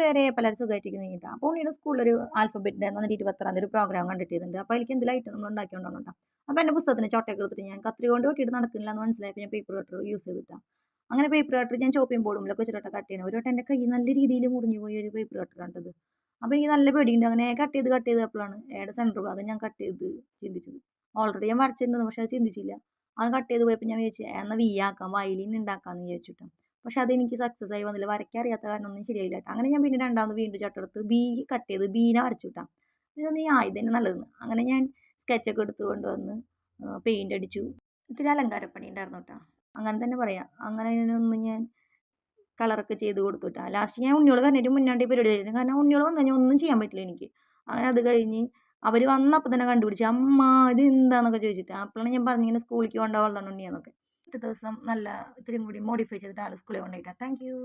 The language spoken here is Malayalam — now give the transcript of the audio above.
വരെ പലരും സുഖമായിട്ടിരിക്കുന്നു കഴിഞ്ഞിട്ടാ. അപ്പോൾ ഉണ്ണിയുടെ സ്കൂളിലൊരു ആൽഫബറ്റ് ഡേ എന്ന് പറഞ്ഞിട്ട് 21-ാം തീയതി ഒരു പ്രോഗ്രാം കണ്ടക്ട് ചെയ്തിട്ടുണ്ട്. അപ്പോൾ അതിലേക്ക് എന്തെങ്കിലും ഐറ്റം നമ്മൾ ഉണ്ടാക്കിക്കൊണ്ടാണ് കേട്ടോ. അപ്പോൾ എൻ്റെ പുസ്തകത്തിന് ചോട്ടയൊക്കെ എടുത്തിട്ട് ഞാൻ കത്രിക കൊണ്ട് വെട്ടിയിട്ട് നടക്കില്ല എന്ന് മനസ്സിലായപ്പോൾ ഞാൻ പേപ്പർ കട്ടർ യൂസ് ചെയ്തിട്ടാണ്. അങ്ങനെ പേപ്പർ കട്ടർ ഞാൻ ചോപ്പിംഗ് ബോർഡിലൊക്കെ വെച്ചിട്ട് കട്ട് ചെയ്യണം. ഒരു വട്ടം എൻ്റെ കൈ നല്ല രീതിയിൽ മുറിഞ്ഞു പോയി ഒരു പേപ്പർ കട്ടർ കണ്ടത്. അപ്പോൾ എനിക്ക് നല്ല പേടിയുണ്ട്. അങ്ങനെ കട്ട് ചെയ്തപ്പോഴാണ് ഏടെ സെൻറ്റർ ഭാഗം ഞാൻ കട്ട് ചെയ്ത് ചിന്തിച്ചത്. ഓൾറെഡി ഞാൻ വരച്ചിട്ടുണ്ടെന്ന് പക്ഷേ അത് ചിന്തിച്ചില്ല. അത് കട്ട് ചെയ്ത് പോയപ്പോൾ ഞാൻ വിചാരിച്ചു എന്നാൽ വി ആക്കാം, വയലിൻ ഉണ്ടാക്കാമെന്ന് വിചാരിച്ചിട്ട്. പക്ഷെ അതെനിക്ക് സക്സസ് ആയി വന്നില്ല. വരയ്ക്കാൻ അറിയാത്ത കാരണം ഒന്നും ശരിയായില്ല കേട്ടോ. അങ്ങനെ ഞാൻ പിന്നെ രണ്ടാമത് വീണ്ടും ചട്ടെടുത്ത് ബി കട്ട് ചെയ്ത് ബീനെ വരച്ചു വിട്ടാം. പിന്നെ നീ ഇതന്നെ നല്ലതെന്ന് അങ്ങനെ ഞാൻ സ്കെച്ചൊക്കെ എടുത്ത് കൊണ്ടുവന്ന് പെയിൻ്റ് അടിച്ചു. ഇത്തിരി അലങ്കാരപ്പണി ഉണ്ടായിരുന്നു കേട്ടോ, അങ്ങനെ തന്നെ പറയാം. അങ്ങനെ ഇതിനൊന്ന് ഞാൻ കളറൊക്കെ ചെയ്ത് കൊടുത്തു കേട്ടോ. ലാസ്റ്റ് ഞാൻ ഉണ്ണിയോൾ പറഞ്ഞിട്ട് മുന്നാണ്ടി പരിപാടി ചെയ്തിരുന്നു. കാരണം ഉണ്ണിയോൾ വന്നു കഴിഞ്ഞാൽ ഒന്നും ചെയ്യാൻ പറ്റില്ല എനിക്ക്. അങ്ങനെ അത് കഴിഞ്ഞ് അവർ വന്നപ്പോൾ തന്നെ കണ്ടുപിടിച്ച് അമ്മ ഇത് എന്താണെന്നൊക്കെ ചോദിച്ചിട്ട്. അപ്പോഴാണ് ഞാൻ പറഞ്ഞിങ്ങനെ സ്കൂളിലേക്ക് കൊണ്ടുപോകാൻ ഉണ്ണിയാന്നൊക്കെ. ഒരു ദിവസം നല്ല ഇത്തിരിയും കൂടി മോഡിഫൈ ചെയ്തിട്ട് ആൾ സ്കൂളിൽ കൊണ്ടുപോയിട്ടാണ്. Thank you.